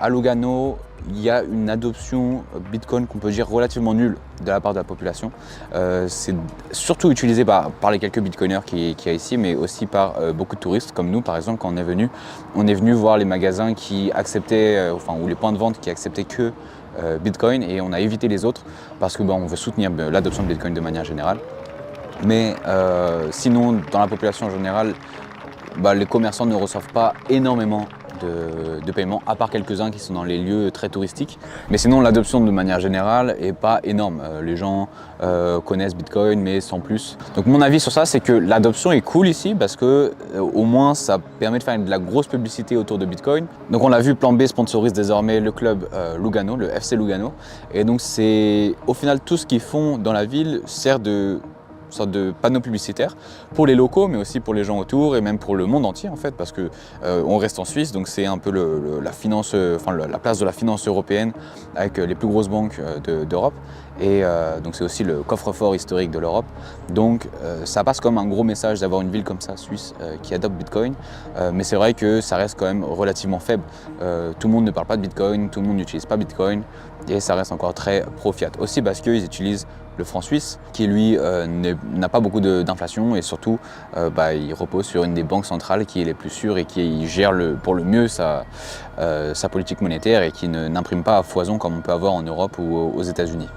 À Lugano, il y a une adoption Bitcoin qu'on peut dire relativement nulle de la part de la population. C'est surtout utilisé par les quelques Bitcoiners qu'il y a ici, mais aussi par beaucoup de touristes comme nous par exemple. Quand on est venu voir les magasins qui acceptaient, ou les points de vente qui acceptaient que Bitcoin, et on a évité les autres parce que on veut soutenir l'adoption de Bitcoin de manière générale. Mais sinon, dans la population en général, les commerçants ne reçoivent pas énormément de paiements, à part quelques-uns qui sont dans les lieux très touristiques. Mais sinon, l'adoption de manière générale n'est pas énorme. Les gens connaissent Bitcoin, mais sans plus. Donc mon avis sur ça, c'est que l'adoption est cool ici, parce que au moins ça permet de faire de la grosse publicité autour de Bitcoin. Donc on l'a vu, Plan B sponsorise désormais le club Lugano, le FC Lugano. Et donc c'est au final tout ce qu'ils font dans la ville sert de sorte de panneau publicitaire pour les locaux, mais aussi pour les gens autour et même pour le monde entier en fait, parce que on reste en Suisse, donc c'est un peu la finance, la place de la finance européenne avec les plus grosses banques d'Europe, et donc c'est aussi le coffre-fort historique de l'Europe. Donc ça passe comme un gros message d'avoir une ville comme ça, Suisse, qui adopte Bitcoin, mais c'est vrai que ça reste quand même relativement faible. Tout le monde ne parle pas de Bitcoin, tout le monde n'utilise pas Bitcoin, et ça reste encore très pro-fiat. Aussi parce qu'ils utilisent le franc suisse, qui lui n'a pas beaucoup d'inflation, et surtout il repose sur une des banques centrales qui est les plus sûres et qui gère pour le mieux sa politique monétaire, et qui n'imprime pas à foison comme on peut avoir en Europe ou aux États-Unis.